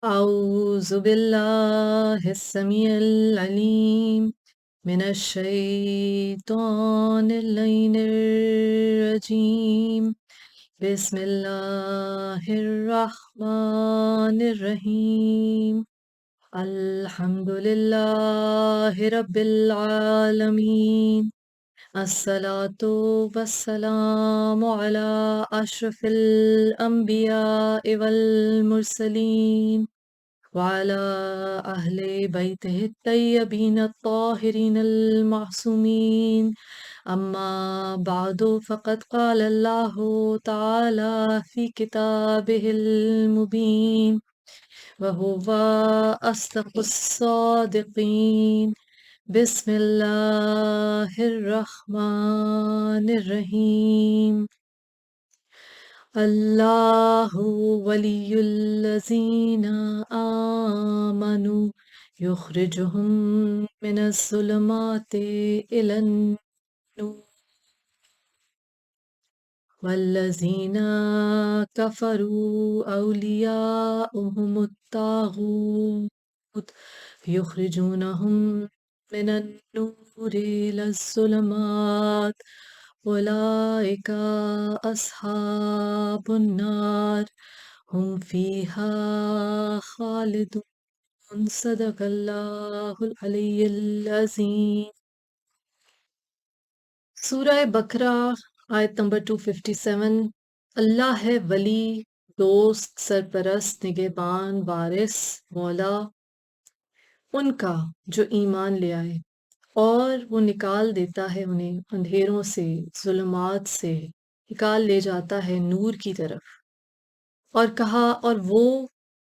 أعوذ بالله السميع العليم من الشيطان اللعين الرجيم بسم الله الرحمن الرحيم الحمد لله رب العالمين الصلاة والسلام على أشرف الأنبياء والمرسلين وعلى أهل بيته الطيبين الطاهرين المعصومين أما بعد فقد قال الله تعالى في كتابه المبين وهو أصدق الصادقين بسم الله الرحمن الرحيم الله ولي الذين آمنوا يخرجهم من الظلمات إلى النور والذين كفروا أولياؤهم الطاغوت يخرجونهم من النور إلى الظلمات أولئك أصحاب النار هم فيها خالدون صدق اللہ العلی العظیم۔ سورہ بقرہ آیت نمبر 257۔ اللہ ہے ولی، دوست، سرپرست، نگہبان، وارث، مولا ان کا جو ایمان لے آئے، اور وہ نکال دیتا ہے انہیں اندھیروں سے، ظلمات سے نکال لے جاتا ہے نور کی طرف۔ اور کہا اور وہ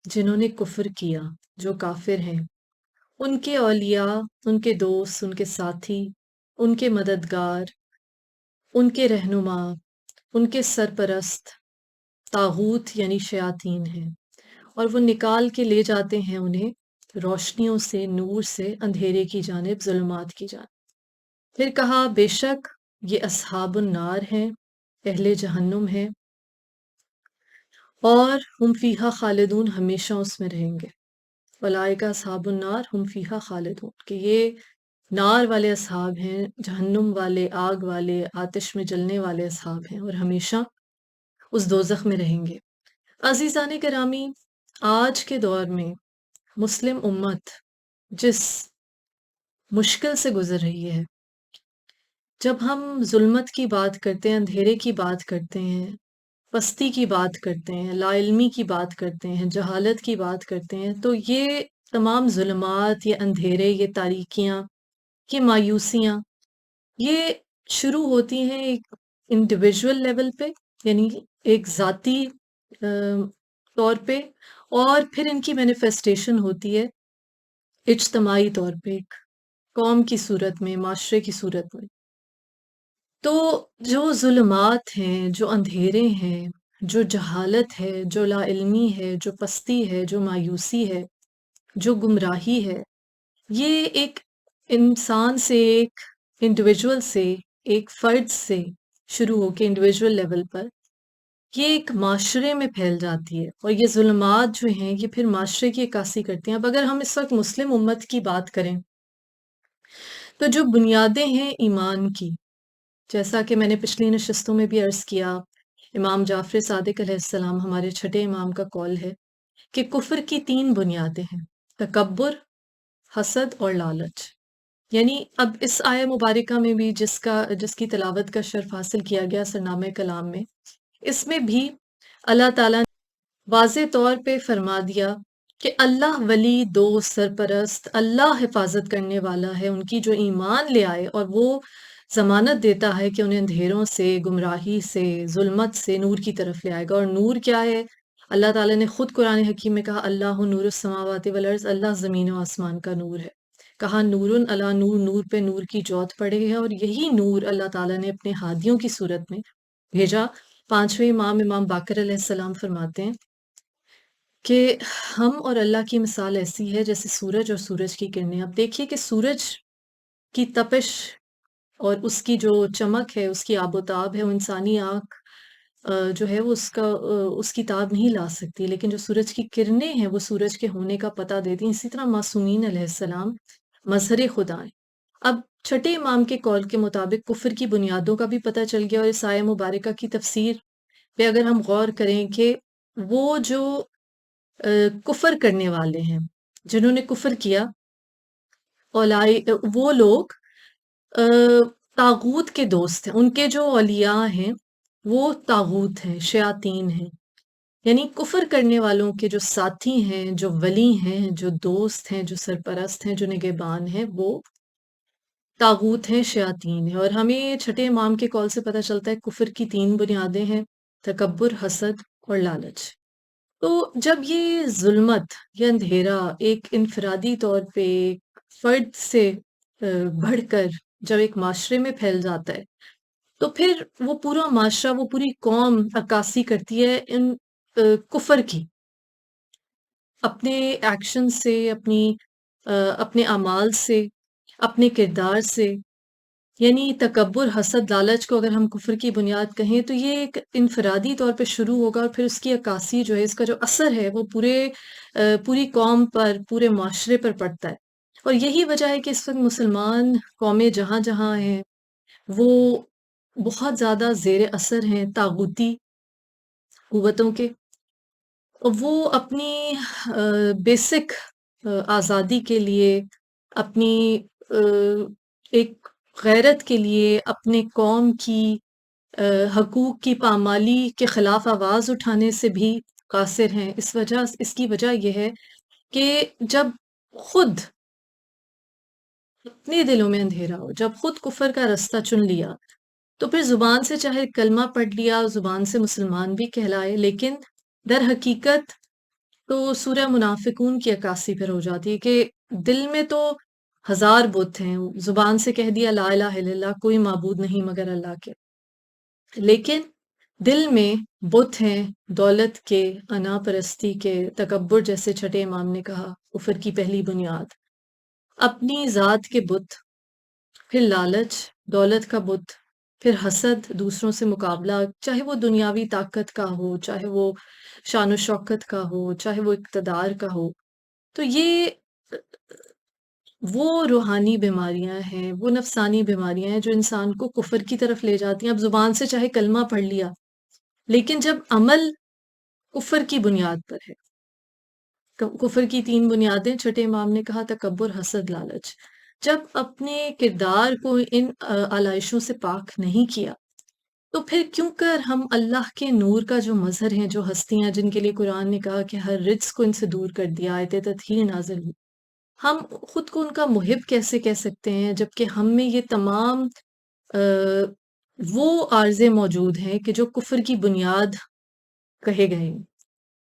جنہوں نے کفر کیا، جو کافر ہیں، ان کے اولیاء، ان کے دوست، ان کے ساتھی، ان کے مددگار، ان کے رہنما، ان کے سرپرست طاغوت یعنی شیاطین ہیں، اور وہ نکال کے لے جاتے ہیں انہیں روشنیوں سے، نور سے، اندھیرے کی جانب، ظلمات کی جانب۔ پھر کہا بے شک یہ اصحاب النار ہیں، اہل جہنم ہیں، اور ہم فیہا خالدون، ہمیشہ اس میں رہیں گے۔ اولئک اصحاب النار ہم فیہا خالدون، کہ یہ نار والے اصحاب ہیں، جہنم والے، آگ والے، آتش میں جلنے والے اصحاب ہیں، اور ہمیشہ اس دوزخ میں رہیں گے۔ عزیزان گرامی، آج کے دور میں مسلم امت جس مشکل سے گزر رہی ہے، جب ہم ظلمت کی بات کرتے ہیں، اندھیرے کی بات کرتے ہیں، پستی کی بات کرتے ہیں، لا علمی کی بات کرتے ہیں، جہالت کی بات کرتے ہیں، تو یہ تمام ظلمات، یہ اندھیرے، یہ تاریکیاں، یہ مایوسیاں، یہ شروع ہوتی ہیں ایک انڈیویجول لیول پہ، یعنی ایک ذاتی طور پہ، اور پھر ان کی مینیفیسٹیشن ہوتی ہے اجتماعی طور پہ، ایک قوم کی صورت میں، معاشرے کی صورت میں۔ تو جو ظلمات ہیں، جو اندھیرے ہیں، جو جہالت ہے، جو لا علمی ہے، جو پستی ہے، جو مایوسی ہے، جو گمراہی ہے، یہ ایک انسان سے، ایک انڈیویجول سے، ایک فرد سے شروع ہو کے انڈیویجول لیول پر یہ ایک معاشرے میں پھیل جاتی ہے، اور یہ ظلمات جو ہیں یہ پھر معاشرے کی عکاسی کرتی ہیں۔ اب اگر ہم اس وقت مسلم امت کی بات کریں تو جو بنیادیں ہیں ایمان کی، جیسا کہ میں نے پچھلی نشستوں میں بھی عرض کیا، امام جعفر صادق علیہ السلام ہمارے چھٹے امام کا قول ہے کہ کفر کی 3 بنیادیں ہیں: تکبر، حسد اور لالچ۔ یعنی اب اس آیہ مبارکہ میں بھی جس کی تلاوت کا شرف حاصل کیا گیا سرنامہ کلام میں، اس میں بھی اللہ تعالیٰ نے واضح طور پہ فرما دیا کہ اللہ ولی، دوست، سرپرست، اللہ حفاظت کرنے والا ہے ان کی جو ایمان لے آئے، اور وہ ضمانت دیتا ہے کہ انہیں اندھیروں سے، گمراہی سے، ظلمت سے نور کی طرف لے آئے گا۔ اور نور کیا ہے؟ اللہ تعالیٰ نے خود قرآن حکیم میں کہا اللہ نور السماوات والارض، اللہ زمین و آسمان کا نور ہے۔ کہا نور علی نور، نور پہ نور کی جوت پڑے ہے، اور یہی نور اللہ تعالیٰ نے اپنے ہادیوں کی صورت میں بھیجا۔ 5ویں امام، امام باقر علیہ السلام فرماتے ہیں کہ ہم اور اللہ کی مثال ایسی ہے جیسے سورج اور سورج کی کرنیں۔ اب دیکھیے کہ سورج کی تپش اور اس کی جو چمک ہے، اس کی آب و تاب ہے، وہ انسانی آنکھ جو ہے وہ اس کی تاب نہیں لا سکتی، لیکن جو سورج کی کرنیں ہیں وہ سورج کے ہونے کا پتہ دیتی ہیں۔ اسی طرح معصومین علیہ السلام مظہر خدا ہیں۔ اب چھٹے امام کے قول کے مطابق کفر کی بنیادوں کا بھی پتہ چل گیا، اور اس آیہ مبارکہ کی تفسیر پہ اگر ہم غور کریں کہ وہ جو کفر کرنے والے ہیں، جنہوں نے کفر کیا، وہ لوگ طاغوت کے دوست ہیں، ان کے جو اولیاء ہیں وہ طاغوت ہیں، شیاطین ہیں۔ یعنی کفر کرنے والوں کے جو ساتھی ہیں، جو ولی ہیں، جو دوست ہیں، جو سرپرست ہیں، جو نگہبان ہیں، وہ طاغوت ہیں، شیاطین ہیں۔ اور ہمیں چھٹے امام کے قول سے پتہ چلتا ہے کفر کی 3 بنیادیں ہیں: تکبر، حسد اور لالچ۔ تو جب یہ ظلمت یا اندھیرا ایک انفرادی طور پہ ایک فرد سے بڑھ کر جب ایک معاشرے میں پھیل جاتا ہے، تو پھر وہ پورا معاشرہ، وہ پوری قوم عکاسی کرتی ہے ان کفر کی، اپنے ایکشن سے، اپنے اعمال سے، اپنے کردار سے۔ یعنی تکبر، حسد، لالچ کو اگر ہم کفر کی بنیاد کہیں تو یہ ایک انفرادی طور پہ شروع ہوگا، اور پھر اس کی عکاسی جو ہے، اس کا جو اثر ہے وہ پوری قوم پر، پورے معاشرے پر پڑتا ہے۔ اور یہی وجہ ہے کہ اس وقت مسلمان قومیں جہاں جہاں ہیں وہ بہت زیادہ زیر اثر ہیں طاغوتی قوتوں کے، اور وہ اپنی بیسک آزادی کے لیے، اپنی ایک غیرت کے لیے، اپنے قوم کی حقوق کی پامالی کے خلاف آواز اٹھانے سے بھی قاصر ہیں۔ اس کی وجہ یہ ہے کہ جب خود اپنے دلوں میں اندھیرا ہو، جب خود کفر کا رستہ چن لیا، تو پھر زبان سے چاہے کلمہ پڑھ لیا، زبان سے مسلمان بھی کہلائے، لیکن در حقیقت تو سورہ منافقون کی عکاسی پھر ہو جاتی ہے کہ دل میں تو ہزار بت ہیں، زبان سے کہہ دیا لا الہ الا اللہ، کوئی معبود نہیں مگر اللہ کے، لیکن دل میں بت ہیں، دولت کے، انا پرستی کے، تکبر، جیسے چھٹے امام نے کہا کفر کی پہلی بنیاد، اپنی ذات کے بت، پھر لالچ، دولت کا بت، پھر حسد، دوسروں سے مقابلہ، چاہے وہ دنیاوی طاقت کا ہو، چاہے وہ شان و شوکت کا ہو، چاہے وہ اقتدار کا ہو۔ تو یہ وہ روحانی بیماریاں ہیں، وہ نفسانی بیماریاں ہیں جو انسان کو کفر کی طرف لے جاتی ہیں۔ اب زبان سے چاہے کلمہ پڑھ لیا، لیکن جب عمل کفر کی بنیاد پر ہے، کفر کی 3 بنیادیں چھٹے امام نے کہا: تکبر، حسد، لالچ۔ جب اپنے کردار کو ان آلائشوں سے پاک نہیں کیا، تو پھر کیوں کر ہم اللہ کے نور کا جو مظہر ہیں، جو ہستیاں جن کے لیے قرآن نے کہا کہ ہر رجس کو ان سے دور کر دیا، آیت تطہیر نازل ہوئی، ہم خود کو ان کا محب کیسے کہہ سکتے ہیں جبکہ ہم میں یہ تمام وہ عارضے موجود ہیں کہ جو کفر کی بنیاد کہے گئے ہیں۔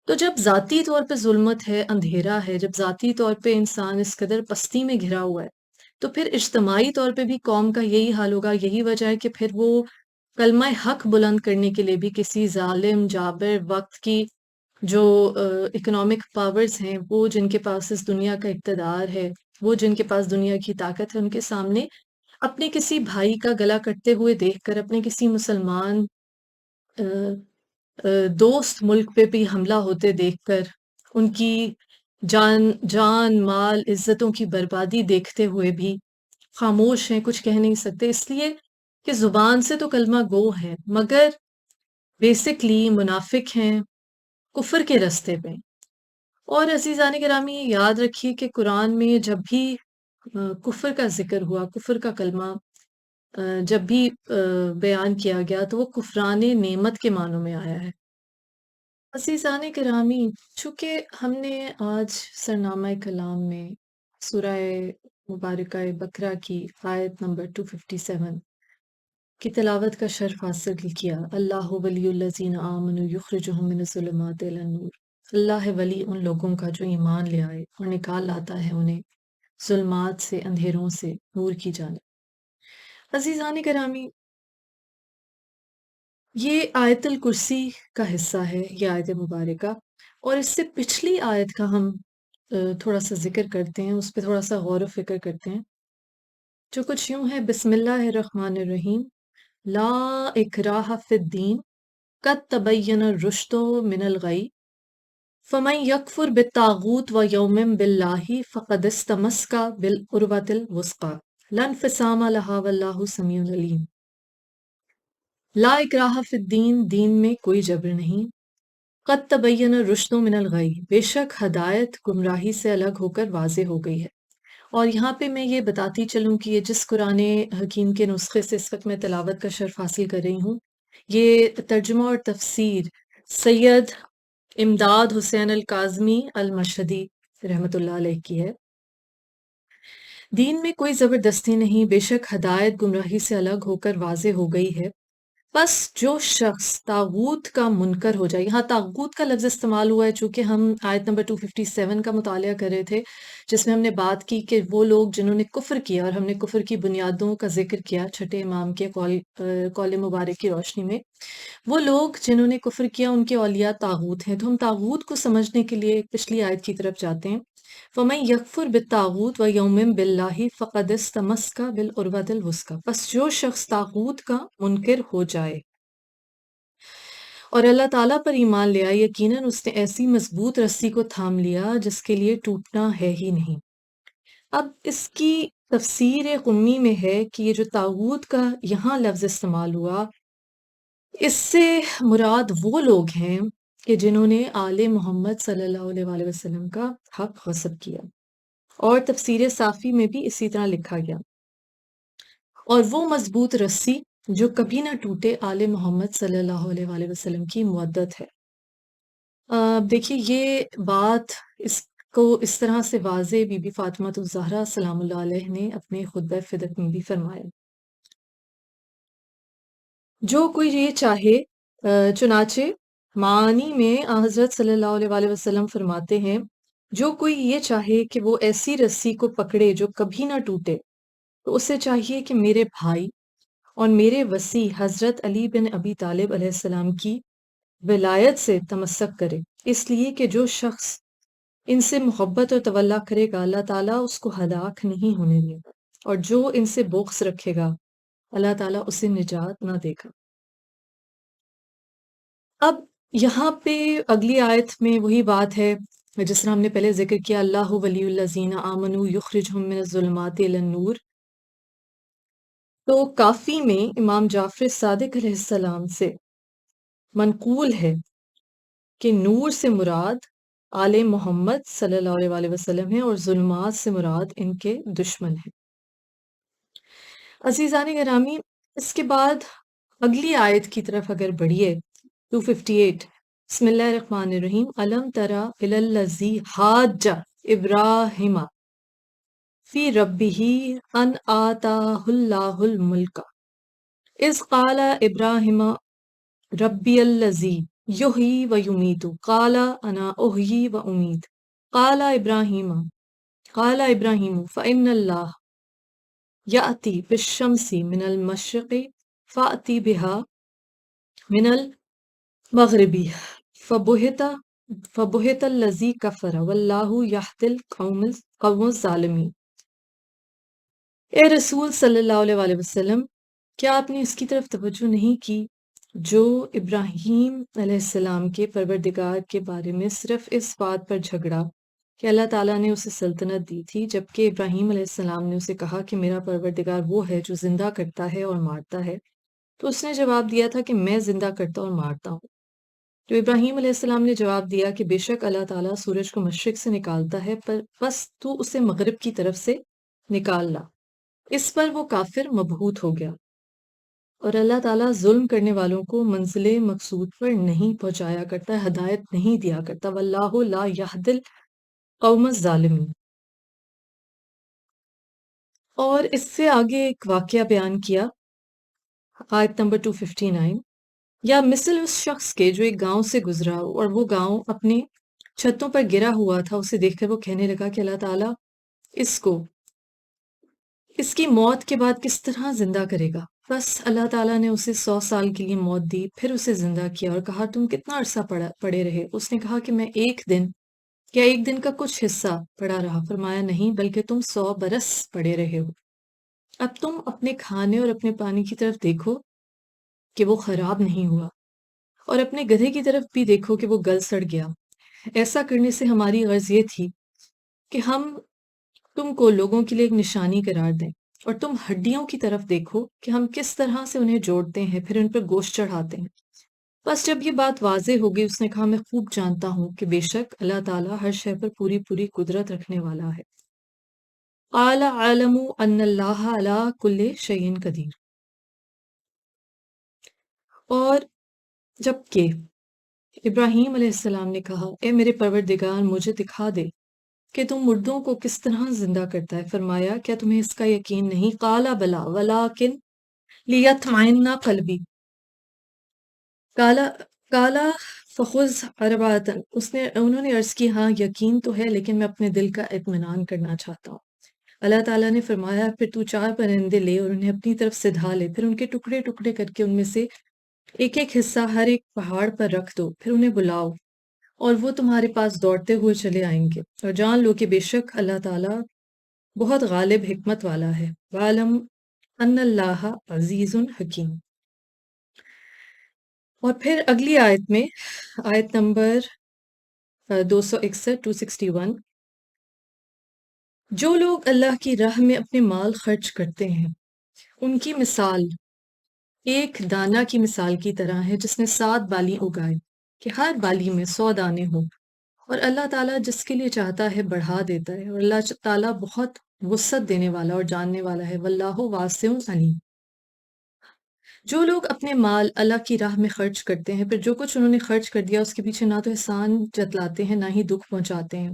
تو جب ذاتی طور پہ ظلمت ہے، اندھیرا ہے، جب ذاتی طور پہ انسان اس قدر پستی میں گھرا ہوا ہے، تو پھر اجتماعی طور پہ بھی قوم کا یہی حال ہوگا۔ یہی وجہ ہے کہ پھر وہ کلمہ حق بلند کرنے کے لیے بھی کسی ظالم جابر وقت کی جو اکنامک پاورز ہیں، وہ جن کے پاس اس دنیا کا اقتدار ہے، وہ جن کے پاس دنیا کی طاقت ہے، ان کے سامنے اپنے کسی بھائی کا گلا کٹتے ہوئے دیکھ کر، اپنے کسی مسلمان دوست ملک پہ بھی حملہ ہوتے دیکھ کر، ان کی جان مال عزتوں کی بربادی دیکھتے ہوئے بھی خاموش ہیں، کچھ کہہ نہیں سکتے، اس لیے کہ زبان سے تو کلمہ گو ہے مگر بیسکلی منافق ہیں، کفر کے رستے پہ۔ اور عزیزان گرامی، یاد رکھیے کہ قرآن میں جب بھی کفر کا ذکر ہوا، کفر کا کلمہ جب بھی بیان کیا گیا، تو وہ کفران نعمت کے معنوں میں آیا ہے۔ عزیزان گرامی، چونکہ ہم نے آج سرنامہ کلام میں سورہ مبارکہ بقرہ کی آیت نمبر 257 کی تلاوت کا شرف حاصل کیا، اللہ ولی الذین آمنوا یخرجہم من الظلمات الی النور۔ اللہ ہے ولی ان لوگوں کا جو ایمان لے آئے اور نکال لاتا ہے انہیں ظلمات سے، اندھیروں سے نور کی جانب۔ عزیزان گرامی، یہ آیت الکرسی کا حصہ ہے، یہ آیت مبارکہ، اور اس سے پچھلی آیت کا ہم تھوڑا سا ذکر کرتے ہیں، اس پہ تھوڑا سا غور و فکر کرتے ہیں، جو کچھ یوں ہے: بسم اللہ الرحمن الرحیم، لا اکراہ فی الدین، قد تبین الرشد من الغی فمن یکفر بالطاغوت و یؤمن باللہ فقد استمسک بالعروۃ الوثقی لا انفصام لہا واللہ سمیع علیم۔ لا اکراہ فی الدین، دین میں کوئی جبر نہیں۔ قد تبین الرشد من الغی، بے شک ہدایت گمراہی سے الگ ہو کر واضح ہو گئی ہے۔ اور یہاں پہ میں یہ بتاتی چلوں کہ یہ جس قرآن حکیم کے نسخے سے اس وقت میں تلاوت کا شرف حاصل کر رہی ہوں، یہ ترجمہ اور تفسیر سید امداد حسین الکاظمی المشہدی رحمۃ اللہ علیہ کی ہے۔ دین میں کوئی زبردستی نہیں، بے شک ہدایت گمراہی سے الگ ہو کر واضح ہو گئی ہے۔ بس جو شخص طاغوت کا منکر ہو جائے، یہاں طاغوت کا لفظ استعمال ہوا ہے چونکہ ہم آیت نمبر 257 کا مطالعہ کر رہے تھے، جس میں ہم نے بات کی کہ وہ لوگ جنہوں نے کفر کیا، اور ہم نے کفر کی بنیادوں کا ذکر کیا چھٹے امام کے قول مبارک کی روشنی میں، وہ لوگ جنہوں نے کفر کیا ان کے اولیاء طاغوت ہیں۔ تو ہم طاغوت کو سمجھنے کے لیے پچھلی آیت کی طرف جاتے ہیں۔ فَمَن يَكْفُرْ بِالطَّاغُوتِ وَيُؤْمِن بِاللَّهِ فَقَدِ اسْتَمَسَّكَ بِالْعُرْوَةِ الْوُثْقَىٰ، بس جو شخص طاغوت کا منکر ہو جائے اور اللہ تعالیٰ پر ایمان لے آئے، یقیناً اس نے ایسی مضبوط رسی کو تھام لیا جس کے لیے ٹوٹنا ہے ہی نہیں۔ اب اس کی تفسیر قمی میں ہے کہ یہ جو طاغوت کا یہاں لفظ استعمال ہوا، اس سے مراد وہ لوگ ہیں کہ جنہوں نے آل محمد صلی اللہ علیہ وآلہ وسلم کا حق غصب کیا، اور تفسیر صافی میں بھی اسی طرح لکھا گیا، اور وہ مضبوط رسی جو کبھی نہ ٹوٹے آل محمد صلی اللہ علیہ وآلہ وسلم کی مودت ہے۔ دیکھیے یہ بات اس کو اس طرح سے واضح بی بی فاطمہ الزہرا سلام اللہ علیہ نے اپنے خطبہ فدق میں بھی فرمایا، جو کوئی یہ چاہے، چنانچہ معانی میں حضرت صلی اللہ علیہ وآلہ وسلم فرماتے ہیں، جو کوئی یہ چاہے کہ وہ ایسی رسی کو پکڑے جو کبھی نہ ٹوٹے، تو اسے چاہیے کہ میرے بھائی اور میرے وصی حضرت علی بن ابی طالب علیہ السلام کی ولایت سے تمسک کرے، اس لیے کہ جو شخص ان سے محبت اور تولا کرے گا اللہ تعالیٰ اس کو ہلاک نہیں ہونے دے گا، اور جو ان سے بغض رکھے گا اللہ تعالیٰ اسے نجات نہ دے گا۔ اب یہاں پہ اگلی آیت میں وہی بات ہے جس طرح ہم نے پہلے ذکر کیا، اللہ ولی الذین آمنوا یخرجہم من الظلمات الی النور۔ تو کافی میں امام جعفر صادق علیہ السلام سے منقول ہے کہ نور سے مراد آل محمد صلی اللہ علیہ وآلہ وسلم ہے، اور ظلمات سے مراد ان کے دشمن ہیں۔ عزیزان گرامی، اس کے بعد اگلی آیت کی طرف اگر بڑھیے، 258، بسم اللہ الرحمن الرحیم، الم تری الی الذی حاج ابراہیم فی ربہ ان آتاہ اللہ الملک اذ قال ابراہیم ربی الذی یحیی و یمیت قال انا احیی و امیت قال ابراہیم فإن اللہ یأتی بالشمس من المشرق فأتی بها من المغرب فبہت الذی کفر واللہ یہدی القوم الظالمین۔ اے رسول صلی اللہ علیہ وآلہ وسلم، کیا آپ نے اس کی طرف توجہ نہیں کی جو ابراہیم علیہ السلام کے پروردگار کے بارے میں صرف اس بات پر جھگڑا کہ اللہ تعالیٰ نے اسے سلطنت دی تھی، جبکہ ابراہیم علیہ السلام نے اسے کہا کہ میرا پروردگار وہ ہے جو زندہ کرتا ہے اور مارتا ہے، تو اس نے جواب دیا تھا کہ میں زندہ کرتا اور مارتا ہوں۔ تو ابراہیم علیہ السلام نے جواب دیا کہ بے شک اللہ تعالیٰ سورج کو مشرق سے نکالتا ہے، پر بس تو اسے مغرب کی طرف سے نکال لا۔ اس پر وہ کافر مبہوت ہو گیا، اور اللہ تعالیٰ ظلم کرنے والوں کو منزل مقصود پر نہیں پہنچایا کرتا، ہدایت نہیں دیا کرتا، واللہ لا یہدی القوم الظالمین۔ اور اس سے آگے ایک واقعہ بیان کیا، آیت نمبر 259، یا مثل اس شخص کے جو ایک گاؤں سے گزرا اور وہ گاؤں اپنے چھتوں پر گرا ہوا تھا، اسے دیکھ کر وہ کہنے لگا کہ اللہ تعالیٰ اس کی موت کے بعد کس طرح زندہ کرے گا۔ بس اللہ تعالیٰ نے اسے 100 سال کے لیے موت دی، پھر اسے زندہ کیا اور کہا تم کتنا عرصہ پڑے رہے؟ اس نے کہا کہ میں ایک دن کا کچھ حصہ پڑا رہا۔ فرمایا نہیں، بلکہ تم 100 برس پڑے رہے ہو۔ اب تم اپنے کھانے اور اپنے پانی کی طرف دیکھو کہ وہ خراب نہیں ہوا، اور اپنے گدھے کی طرف بھی دیکھو کہ وہ گل سڑ گیا۔ ایسا کرنے سے ہماری غرض یہ تھی کہ ہم تم کو لوگوں کے لیے ایک نشانی قرار دیں، اور تم ہڈیوں کی طرف دیکھو کہ ہم کس طرح سے انہیں جوڑتے ہیں، پھر ان پر گوشت چڑھاتے ہیں۔ بس جب یہ بات واضح ہو گئی، اس نے کہا میں خوب جانتا ہوں کہ بے شک اللہ تعالیٰ ہر شے پر پوری پوری قدرت رکھنے والا ہے۔ قال عالم ان اللہ علی کل شیء قدیر۔ اور جب کہ ابراہیم علیہ السلام نے کہا اے میرے پروردگار مجھے دکھا دے کہ تم مردوں کو کس طرح زندہ کرتا ہے۔ فرمایا کیا تمہیں اس کا یقین نہیں؟ قال بلا ولکن لیطمئن قلبی۔ کالا کالا فخذ اربعۃ۔ انہوں نے عرض کی ہاں یقین تو ہے، لیکن میں اپنے دل کا اطمینان کرنا چاہتا ہوں۔ اللہ تعالیٰ نے فرمایا پھر تو 4 پرندے لے اور انہیں اپنی طرف سدھا لے، پھر ان کے ٹکڑے ٹکڑے کر کے ان میں سے ایک ایک حصہ ہر ایک پہاڑ پر رکھ دو، پھر انہیں بلاؤ اور وہ تمہارے پاس دوڑتے ہوئے چلے آئیں گے، اور جان لو کہ بے شک اللہ تعالیٰ بہت غالب حکمت والا ہے۔ وَاعْلَمْ أَنَّ اللَّهَ عَزِيزٌ حَكِيمٌ۔ اور پھر اگلی آیت میں، آیت نمبر 261 261، جو لوگ اللہ کی راہ میں اپنے مال خرچ کرتے ہیں ان کی مثال ایک دانہ کی مثال کی طرح ہے جس نے 7 بالی اگائے کہ ہر بالی میں 100 دانے ہوں، اور اللہ تعالیٰ جس کے لیے چاہتا ہے بڑھا دیتا ہے، اور اللہ تعالیٰ بہت وسعت دینے والا اور جاننے والا ہے۔ واللہ واسع علیم۔ جو لوگ اپنے مال اللہ کی راہ میں خرچ کرتے ہیں، پھر جو کچھ انہوں نے خرچ کر دیا اس کے پیچھے نہ تو احسان جتلاتے ہیں نہ ہی دکھ پہنچاتے ہیں،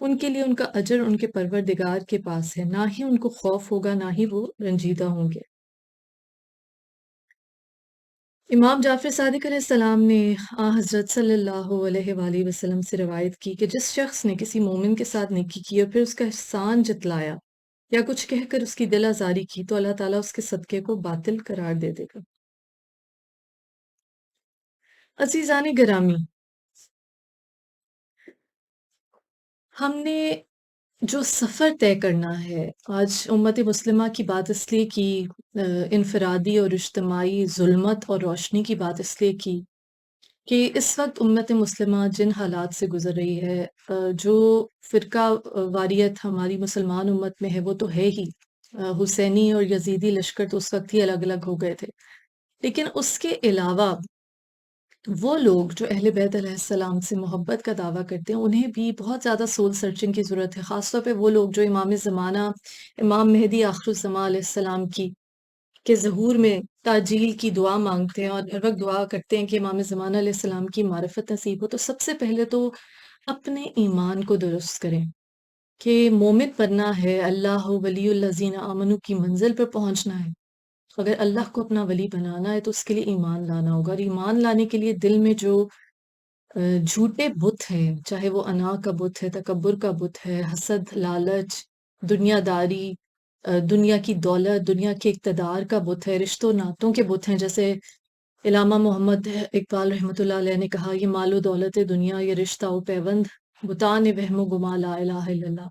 ان کے لیے ان کا اجر ان کے پروردگار کے پاس ہے، نہ ہی ان کو خوف ہوگا نہ ہی وہ رنجیدہ ہوں گے۔ امام جعفر صادق علیہ السلام نے حضرت صلی اللہ علیہ وآلہ وسلم سے روایت کی کہ جس شخص نے کسی مومن کے ساتھ نیکی کی اور پھر اس کا احسان جتلایا یا کچھ کہہ کر اس کی دل آزاری کی تو اللہ تعالیٰ اس کے صدقے کو باطل قرار دے دے گا۔ عزیزان گرامی، ہم نے جو سفر طے کرنا ہے، آج امت مسلمہ کی بات اس لیے کی، انفرادی اور اجتماعی ظلمت اور روشنی کی بات اس لیے کی کہ اس وقت امت مسلمہ جن حالات سے گزر رہی ہے، جو فرقہ واریت ہماری مسلمان امت میں ہے وہ تو ہے ہی، حسینی اور یزیدی لشکر تو اس وقت ہی الگ الگ ہو گئے تھے، لیکن اس کے علاوہ وہ لوگ جو اہل بیت علیہ السلام سے محبت کا دعویٰ کرتے ہیں انہیں بھی بہت زیادہ سول سرچنگ کی ضرورت ہے، خاص طور پہ وہ لوگ جو امام زمانہ امام مہدی آخر الزماں علیہ السلام کی کے ظہور میں تعجیل کی دعا مانگتے ہیں اور ہر وقت دعا کرتے ہیں کہ امام زمانہ علیہ السلام کی معرفت نصیب ہو۔ تو سب سے پہلے تو اپنے ایمان کو درست کریں کہ مومن بننا ہے، اللہ ولی الذین آمنو کی منزل پر پہنچنا ہے۔ اگر اللہ کو اپنا ولی بنانا ہے تو اس کے لیے ایمان لانا ہوگا، اور ایمان لانے کے لیے دل میں جو جھوٹے بت ہیں، چاہے وہ انا کا بت ہے، تکبر کا بت ہے، حسد، لالچ، دنیا داری، دنیا کی دولت، دنیا کے اقتدار کا بت ہے، رشتوں ناتوں کے بت ہیں، جیسے علامہ محمد اقبال رحمۃ اللہ علیہ نے کہا یہ مال و دولت دنیا، یہ رشتہ و پیوند، بتان وہم و گما لا الہ الا اللہ۔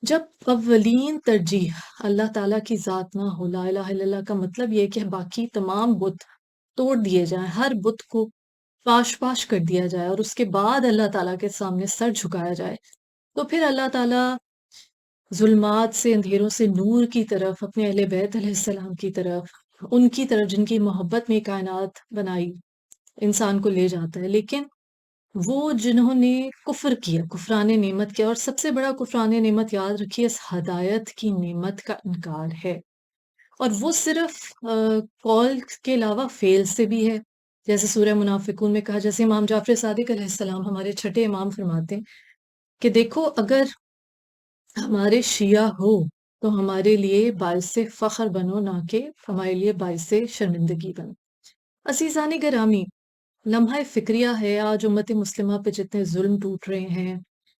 جب اولین ترجیح اللہ تعالیٰ کی ذات نہ ہو، لا الہ الا اللہ کا مطلب یہ کہ باقی تمام بت توڑ دیے جائیں، ہر بت کو پاش پاش کر دیا جائے اور اس کے بعد اللہ تعالیٰ کے سامنے سر جھکایا جائے، تو پھر اللہ تعالیٰ ظلمات سے، اندھیروں سے نور کی طرف، اپنے اہل بیت علیہ السلام کی طرف، ان کی طرف جن کی محبت میں کائنات بنائی، انسان کو لے جاتا ہے۔ لیکن وہ جنہوں نے کفر کیا، کفران نعمت کیا، اور سب سے بڑا کفران نعمت یاد رکھیے اس ہدایت کی نعمت کا انکار ہے، اور وہ صرف قول کے علاوہ فعل سے بھی ہے، جیسے سورہ منافقون میں کہا، جیسے امام جعفر صادق علیہ السلام ہمارے چھٹے امام فرماتے ہیں کہ دیکھو اگر ہمارے شیعہ ہو تو ہمارے لیے باعث فخر بنو، نہ کہ ہمارے لیے باعث شرمندگی بنو۔ عزیزان گرامی، لمحہ فکریہ ہے آج امت مسلمہ پہ جتنے ظلم ٹوٹ رہے ہیں،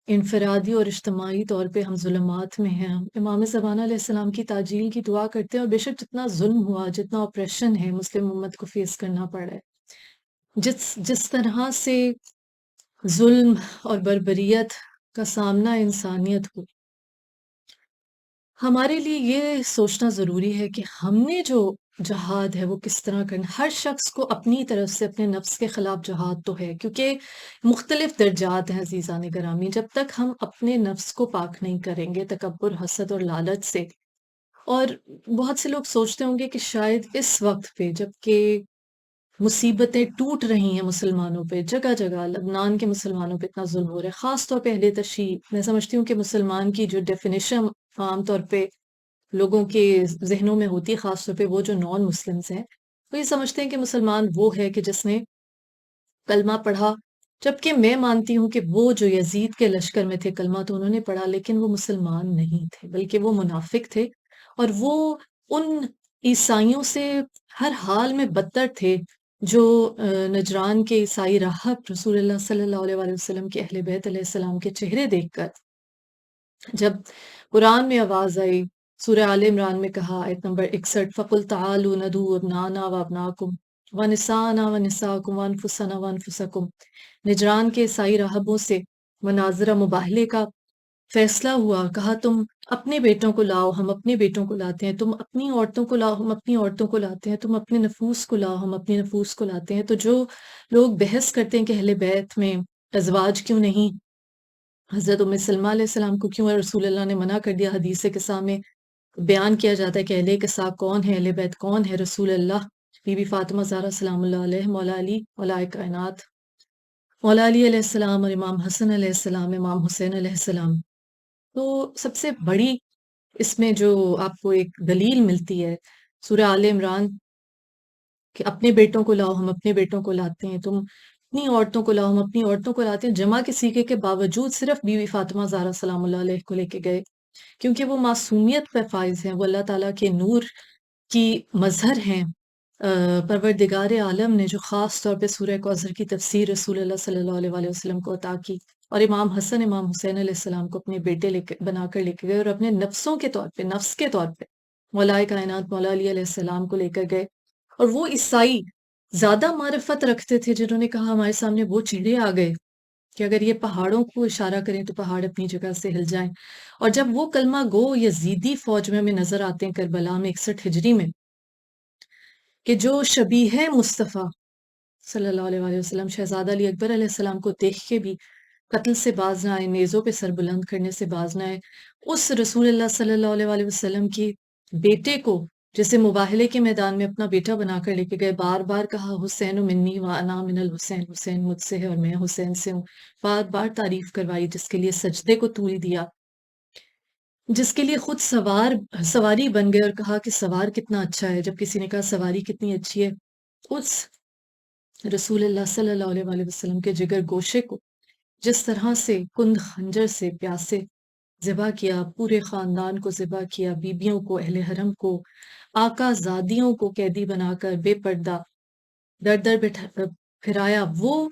انفرادی اور اجتماعی طور پہ ہم ظلمات میں ہیں، امام زمانہ علیہ السلام کی تعجیل کی دعا کرتے ہیں، اور بے شک جتنا ظلم ہوا، جتنا اپریشن ہے مسلم امت کو فیس کرنا پڑ رہا ہے، جس طرح سے ظلم اور بربریت کا سامنا انسانیت کو، ہمارے لیے یہ سوچنا ضروری ہے کہ ہم نے جو جہاد ہے وہ کس طرح کرنا، ہر شخص کو اپنی طرف سے اپنے نفس کے خلاف جہاد تو ہے، کیونکہ مختلف درجات ہیں عزیزان گرامی۔ جب تک ہم اپنے نفس کو پاک نہیں کریں گے تکبر، حسد اور لالچ سے، اور بہت سے لوگ سوچتے ہوں گے کہ شاید اس وقت پہ جب کہ مصیبتیں ٹوٹ رہی ہیں مسلمانوں پہ، جگہ جگہ لبنان کے مسلمانوں پہ اتنا ظلم ہو رہا ہے، خاص طور پہ اہل تشیع، میں سمجھتی ہوں کہ مسلمان کی جو ڈیفینیشن عام طور پہ لوگوں کے ذہنوں میں ہوتی ہے، خاص طور پہ وہ جو نان مسلمز ہیں، وہ یہ سمجھتے ہیں کہ مسلمان وہ ہے کہ جس نے کلمہ پڑھا، جبکہ میں مانتی ہوں کہ وہ جو یزید کے لشکر میں تھے، کلمہ تو انہوں نے پڑھا لیکن وہ مسلمان نہیں تھے، بلکہ وہ منافق تھے، اور وہ ان عیسائیوں سے ہر حال میں بدتر تھے جو نجران کے عیسائی راہب رسول اللہ صلی اللہ علیہ وآلہ وسلم کے اہل بیت علیہ السلام کے چہرے دیکھ کر، جب قرآن میں آواز آئی، سورہ آل عمران میں کہا آیت نمبر 61، فَقُلْ تَعَالُوا نَدْعُو أَبْنَاءَنَا وَأَبْنَاءَكُمْ وَنِسَاءَنَا وَنِسَاءَكُمْ وَأَنفُسَنَا وَأَنفُسَكُمْ، نجران کے عیسائی راہبوں سے مناظرہ مباہلے کا فیصلہ ہوا، کہا تم اپنے بیٹوں کو لاؤ، ہم اپنے بیٹوں کو لاتے ہیں، تم اپنی عورتوں کو لاؤ، ہم اپنی عورتوں کو لاتے ہیں، تم اپنے نفوس کو لاؤ، ہم اپنے نفوس کو لاتے ہیں۔ تو جو لوگ بحث کرتے ہیں کہ اہل بیت میں ازواج کیوں نہیں، حضرت ام سلمہ علیہ السلام کو کیوں رسول اللہ نے منع کر دیا، حدیث قصہ میں بیان کیا جاتا ہے کہ اہل قصہ کون ہے، اہل بیت کون ہے، رسول اللہ، بی بی فاطمہ زہرا سلام اللہ علیہ، مولا علی، مولا کائنات، مولا علی علیہ السلام، اور امام حسن علیہ السلام، امام حسین علیہ السلام۔ تو سب سے بڑی اس میں جو آپ کو ایک دلیل ملتی ہے سورہ آل عمران، کہ اپنے بیٹوں کو لاؤ، ہم اپنے بیٹوں کو لاتے ہیں، تم اپنی عورتوں کو لاؤ، ہم اپنی عورتوں کو لاتے ہیں، جمع کے سیغے کے باوجود صرف بی بی فاطمہ زہرا سلام اللہ علیہ کو لے کے گئے، کیونکہ وہ معصومیت پہ فائز ہیں، وہ اللہ تعالیٰ کے نور کی مظہر ہیں۔ پروردگار عالم نے جو خاص طور پہ سورہ کوثر کی تفسیر رسول اللہ صلی اللہ علیہ وآلہ وسلم کو عطا کی، اور امام حسن، امام حسین علیہ السلام کو اپنے بیٹے بنا کر لے کے گئے، اور اپنے نفسوں کے طور پہ، نفس کے طور پہ مولا کائنات مولا علی علیہ السلام کو لے کر گئے۔ اور وہ عیسائی زیادہ معرفت رکھتے تھے جنہوں نے کہا ہمارے سامنے وہ چہرے آ گئے کہ اگر یہ پہاڑوں کو اشارہ کریں تو پہاڑ اپنی جگہ سے ہل جائیں، اور جب وہ کلمہ گو یزیدی فوج میں ہمیں نظر آتے ہیں کربلا میں 61 ہجری میں، کہ جو شبیہ مصطفیٰ صلی اللہ علیہ وآلہ وسلم شہزادہ علی اکبر علیہ السلام کو دیکھ کے بھی قتل سے باز نہ آئے، نیزوں پہ سر بلند کرنے سے باز نہ آئے، اس رسول اللہ صلی اللہ علیہ وآلہ وسلم کی بیٹے کو جسے مباہلے کے میدان میں اپنا بیٹا بنا کر لے کے گئے، بار بار کہا حسین منی و انا من الحسین، حسین مجھ سے ہے اور میں حسین سے ہوں، بار بار تعریف کروائی، جس کے لیے سجدے کو طول دیا، جس کے لیے خود سواری بن گئے اور کہا کہ سوار کتنا اچھا ہے، جب کسی نے کہا سواری کتنی اچھی ہے، اس رسول اللہ صلی اللہ علیہ وآلہ وسلم کے جگر گوشے کو جس طرح سے کند خنجر سے پیاسے ذبح کیا، پورے خاندان کو ذبح کیا، بیبیوں کو، اہل حرم کو، آقا زادیوں کو قیدی بنا کر بے پردہ در در پھرایا، وہ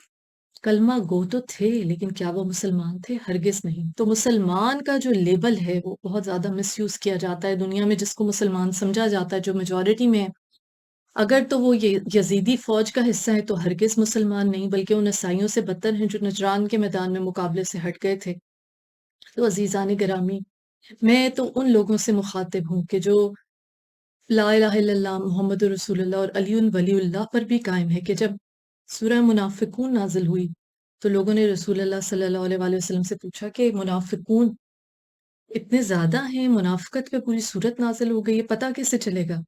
کلمہ گو تو تھے لیکن کیا وہ مسلمان تھے؟ ہرگز نہیں۔ تو مسلمان کا جو لیبل ہے وہ بہت زیادہ مس یوز کیا جاتا ہے دنیا میں، جس کو مسلمان سمجھا جاتا ہے جو میجورٹی میں ہے، اگر تو وہ یزیدی فوج کا حصہ ہے تو ہرگز مسلمان نہیں، بلکہ ان عیسائیوں سے بدتر ہیں جو نجران کے میدان میں مقابلے سے ہٹ گئے تھے۔ تو عزیزان گرامی، میں تو ان لوگوں سے مخاطب ہوں کہ جو لا الہ الا اللہ محمد رسول اللہ اور علی ولی اللہ پر بھی قائم ہے، کہ جب سورہ منافقون نازل ہوئی تو لوگوں نے رسول اللہ صلی اللہ علیہ وآلہ وسلم سے پوچھا کہ منافقون اتنے زیادہ ہیں، منافقت پہ پوری سورت نازل ہو گئی ہے، پتہ کیسے چلے گا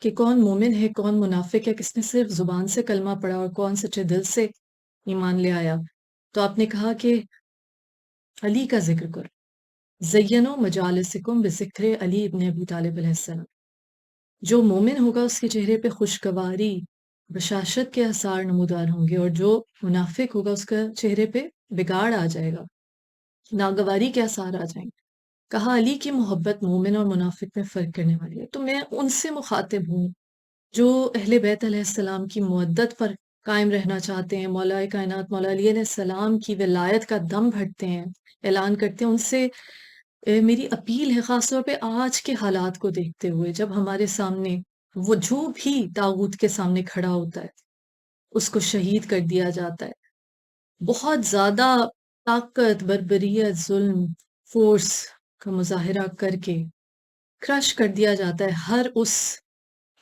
کہ کون مومن ہے، کون منافق ہے، کس نے صرف زبان سے کلمہ پڑھا اور کون سچے دل سے ایمان لے آیا؟ تو آپ نے کہا کہ علی کا ذکر کرو، زینو مجالسکم بذکر علی ابن ابی طالب علیہ السلام۔ جو مومن ہوگا اس کے چہرے پہ خوشگواری، بشاشت کے آثار نمودار ہوں گے، اور جو منافق ہوگا اس کا چہرے پہ بگاڑ آ جائے گا، ناگواری کے آثار آ جائیں گے۔ کہا علی کی محبت مومن اور منافق میں فرق کرنے والی ہے۔ تو میں ان سے مخاطب ہوں جو اہل بیت علیہ السلام کی مودت پر قائم رہنا چاہتے ہیں، مولا کائنات مولا علی علیہ السلام کی ولایت کا دم بھرتے ہیں، اعلان کرتے ہیں۔ ان سے میری اپیل ہے، خاص طور پہ آج کے حالات کو دیکھتے ہوئے، جب ہمارے سامنے وہ جو بھی طاغوت کے سامنے کھڑا ہوتا ہے اس کو شہید کر دیا جاتا ہے، بہت زیادہ طاقت، بربریت، ظلم، فورس کا مظاہرہ کر کے کرش کر دیا جاتا ہے ہر اس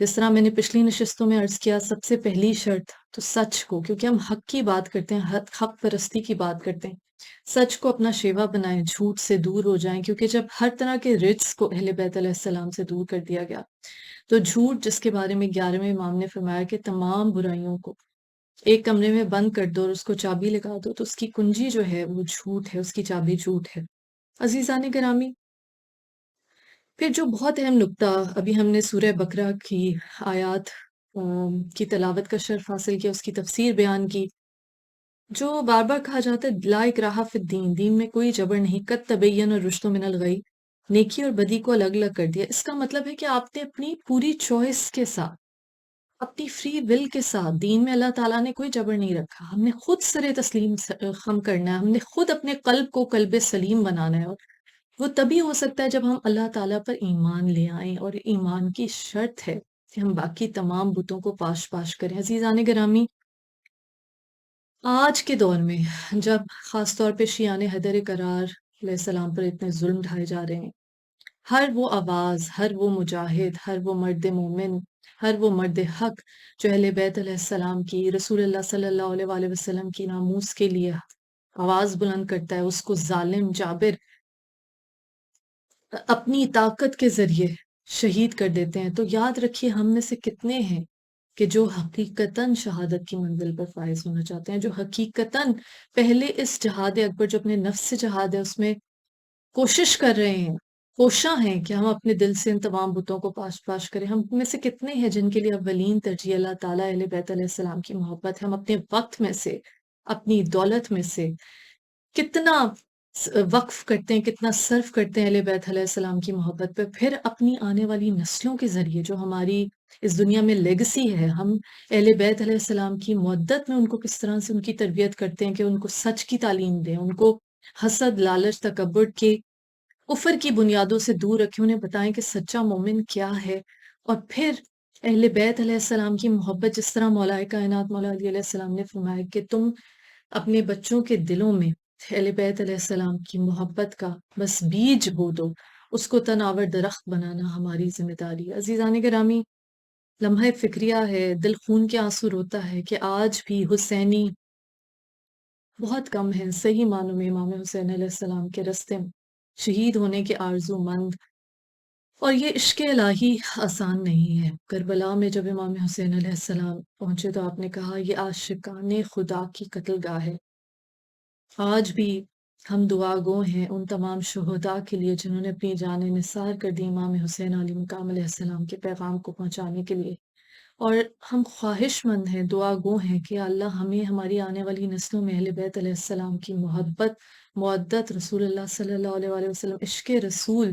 جس طرح میں نے پچھلی نشستوں میں عرض کیا، سب سے پہلی شرط تو سچ کو، کیونکہ ہم حق کی بات کرتے ہیں، حق پرستی کی بات کرتے ہیں، سچ کو اپنا شیوا بنائیں، جھوٹ سے دور ہو جائیں، کیونکہ جب ہر طرح کے رجس کو اہل بیت علیہ السلام سے دور کر دیا گیا تو جھوٹ، جس کے بارے میں 11ویں امام نے فرمایا کہ تمام برائیوں کو ایک کمرے میں بند کر دو اور اس کو چابی لگا دو، تو اس کی کنجی جو ہے وہ جھوٹ ہے، اس کی چابی جھوٹ ہے۔ عزیزان گرامی، پھر جو بہت اہم نکتہ، ابھی ہم نے سورہ بقرہ کی آیات کی تلاوت کا شرف حاصل کیا، اس کی تفسیر بیان کی، جو بار بار کہا جاتا ہے لا اکراہ فی الدین، دین میں کوئی جبر نہیں، قد تبین الرشد من الغی، نیکی اور بدی کو الگ الگ کر دیا۔ اس کا مطلب ہے کہ آپ نے اپنی پوری چوائس کے ساتھ، اپنی فری ول کے ساتھ، دین میں اللہ تعالیٰ نے کوئی جبر نہیں رکھا، ہم نے خود سر تسلیم خم کرنا ہے، ہم نے خود اپنے قلب کو قلب سلیم بنانا ہے، اور وہ تبھی ہو سکتا ہے جب ہم اللہ تعالیٰ پر ایمان لے آئیں، اور ایمان کی شرط ہے کہ ہم باقی تمام بتوں کو پاش پاش کریں۔ عزیزان گرامی، آج کے دور میں جب خاص طور پہ شیعان حیدر کرار علیہ السلام پر اتنے ظلم ڈھائے جا رہے ہیں، ہر وہ آواز، ہر وہ مجاہد، ہر وہ مرد مومن، ہر وہ مرد حق جو اہل بیت علیہ السلام کی، رسول اللہ صلی اللہ علیہ وآلہ وسلم کی ناموس کے لیے آواز بلند کرتا ہے، اس کو ظالم جابر اپنی طاقت کے ذریعے شہید کر دیتے ہیں، تو یاد رکھیے ہم میں سے کتنے ہیں کہ جو حقیقتاً شہادت کی منزل پر فائز ہونا چاہتے ہیں، جو حقیقتاً پہلے اس جہاد اکبر جو اپنے نفس سے جہاد ہے اس میں کوشش کر رہے ہیں، کوشاں ہیں کہ ہم اپنے دل سے ان تمام بتوں کو پاش پاش کریں۔ ہم میں سے کتنے ہیں جن کے لیے اولین ترجیح اللہ تعالیٰ اہل بیت علیہ السلام کی محبت ہے؟ ہم اپنے وقت میں سے، اپنی دولت میں سے کتنا وقف کرتے ہیں، کتنا صرف کرتے ہیں اہل بیت علیہ السلام کی محبت پہ، پھر اپنی آنے والی نسلوں کے ذریعے جو ہماری اس دنیا میں لیگسی ہے، ہم اہل بیت علیہ السلام کی مودت میں ان کو کس طرح سے ان کی تربیت کرتے ہیں کہ ان کو سچ کی تعلیم دیں، ان کو حسد، لالچ، تکبر کے کفر کی بنیادوں سے دور رکھیں، انہیں بتائیں کہ سچا مومن کیا ہے، اور پھر اہل بیت علیہ السلام کی محبت، جس طرح مولا کائنات مولا علی علیہ السلام نے فرمایا کہ تم اپنے بچوں کے دلوں میں اہل بیت علیہ السلام کی محبت کا بس بیج بو دو، اس کو تناور درخت بنانا ہماری ذمہ داری ہے۔ عزیزان گرامی، لمحہ فکریہ ہے، دل خون کے آنسو روتا ہے کہ آج بھی حسینی بہت کم ہیں صحیح معنوں میں امام حسین علیہ السلام کے رستے میں شہید ہونے کے آرزو مند، اور یہ عشق الہی آسان نہیں ہے۔ کربلا میں جب امام حسین علیہ السلام پہنچے تو آپ نے کہا یہ عاشقان خدا کی قتل گاہ ہے۔ آج بھی ہم دعا گو ہیں ان تمام شہداء کے لیے جنہوں نے اپنی جانیں نثار کر دی امام حسین علی مقام علیہ السلام کے پیغام کو پہنچانے کے لیے، اور ہم خواہش مند ہیں، دعا گو ہیں کہ یا اللہ ہمیں ہماری آنے والی نسلوں میں اہل بیت علیہ السلام کی محبت، مودت، رسول اللہ صلی اللہ علیہ وآلہ وسلم، عشق رسول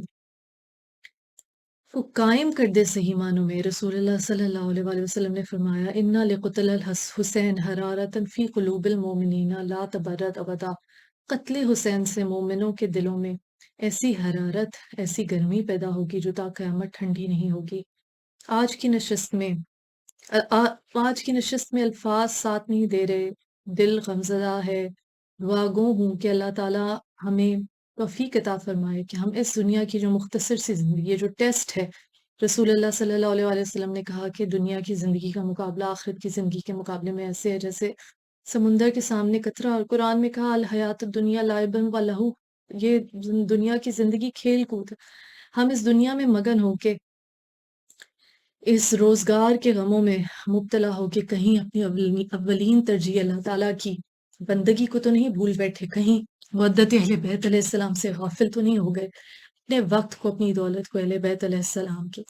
کو قائم کر دے صحیح معنوں میں۔ رسول اللہ صلی اللہ علیہ وآلہ وسلم نے فرمایا اِنَّ لِقُتْلِ الحسین حرارةً فی قلوب المؤمنین لا تبرد ابدا، قتل حسین سے مومنوں کے دلوں میں ایسی حرارت، ایسی گرمی پیدا ہوگی جو تا قیامت ٹھنڈی نہیں ہوگی۔ آج کی نشست میں آج کی نشست میں الفاظ ساتھ نہیں دے رہے، دل غمزدہ ہے، دعا گو ہوں کہ اللہ تعالیٰ ہمیں توفیق عطا فرمائے کہ ہم اس دنیا کی جو مختصر سی زندگی، یہ جو ٹیسٹ ہے، رسول اللہ صلی اللہ علیہ وآلہ وسلم نے کہا کہ دنیا کی زندگی کا مقابلہ آخرت کی زندگی کے مقابلے میں ایسے ہے جیسے سمندر کے سامنے قطرہ، اور قرآن میں کہا الحیات الدنیا لعب و لہو، یہ دنیا کی زندگی کھیل کود، ہم اس دنیا میں مگن ہو کے اس روزگار کے غموں میں مبتلا ہو کے کہیں اپنی اولین ترجیح اللہ تعالیٰ کی بندگی کو تو نہیں بھول بیٹھے، کہیں مودت اہل بیت علیہ السلام سے غافل تو نہیں ہو گئے، اپنے وقت کو، اپنی دولت کو اہل بیت علیہ السلام کے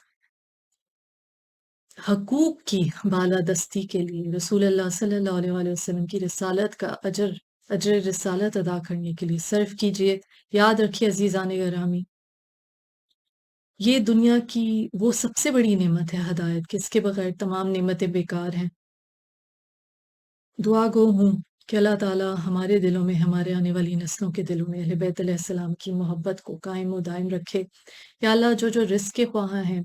حقوق کی بالادستی کے لیے، رسول اللہ صلی اللہ علیہ وآلہ وسلم کی رسالت کا اجر رسالت ادا کرنے کے لیے صرف کیجئے۔ یاد رکھیے عزیزان گرامی، یہ دنیا کی وہ سب سے بڑی نعمت ہے ہدایت، کہ اس کے بغیر تمام نعمتیں بیکار ہیں۔ دعا گو ہوں کہ اللہ تعالیٰ ہمارے دلوں میں، ہمارے آنے والی نسلوں کے دلوں میں اہل بیت علیہ السلام کی محبت کو قائم و دائم رکھے۔ یا اللہ جو رزق کے خواہاں ہیں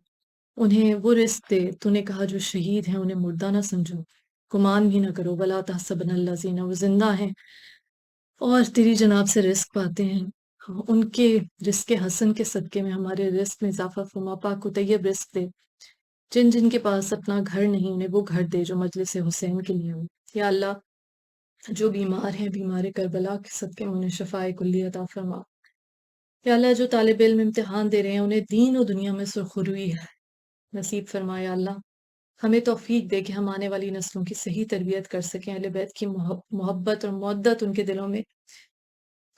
انہیں وہ رزق دے، تو نے کہا جو شہید ہیں انہیں مردہ نہ سمجھو، گمان بھی نہ کرو، ولا تحسبن الذین، وہ زندہ ہیں اور تیری جناب سے رزق پاتے ہیں، ان کے رزق حسن کے صدقے میں ہمارے رزق میں اضافہ فرما، پاک و طیب رزق دے، جن جن کے پاس اپنا گھر نہیں انہیں وہ گھر دے جو مجلس حسین کے لیے ہو۔ یا اللہ جو بیمار ہیں بیمار کربلا کے صدقے میں انہیں شفائے کلی عطا فرما۔ یا اللہ جو طالب علم امتحان دے رہے ہیں انہیں دین و دنیا میں سرخروئی نصیب فرما۔ یا اللہ ہمیں توفیق دے کہ ہم آنے والی نسلوں کی صحیح تربیت کر سکیں، اہل بیت کی محبت اور مودت ان کے دلوں میں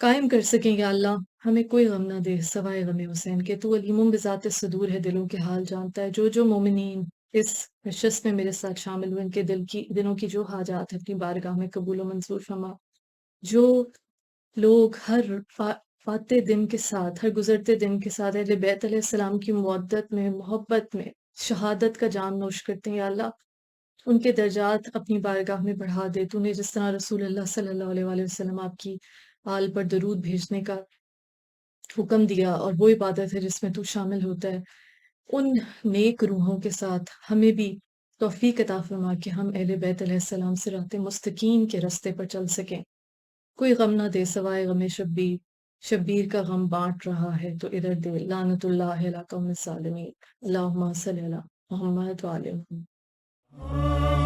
قائم کر سکیں۔ یا اللہ ہمیں کوئی غم نہ دے سوائے غم حسین کے، تو علیم بذات صدور ہے، دلوں کے حال جانتا ہے۔ جو مومنین اس نشست میں میرے ساتھ شامل ہوئے ان کے دلوں کی جو حاجات ہے اپنی بارگاہ میں قبول و منظور فرما۔ جو لوگ ہر فاتح دن کے ساتھ، ہر گزرتے دن کے ساتھ اہل بیت علیہ السلام کی مودت میں، محبت میں شہادت کا جام نوش کرتے ہیں، یا اللہ ان کے درجات اپنی بارگاہ میں بڑھا دے۔ تو نے جس طرح رسول اللہ صلی اللہ علیہ وآلہ وسلم آپ کی آل پر درود بھیجنے کا حکم دیا، اور وہ عبادت ہے جس میں تو شامل ہوتا ہے، ان نیک روحوں کے ساتھ ہمیں بھی توفیق عطا فرما کہ ہم اہل بیت علیہ السلام سے راہ مستقیم کے رستے پر چل سکیں۔ کوئی غم نہ دے سوائے غم شبیر، شبیر کا غم بانٹ رہا ہے تو ادھر دے، لعنت اللہ علی قوم الظالمین۔ اللہم صلی علی محمد وعلی محمد۔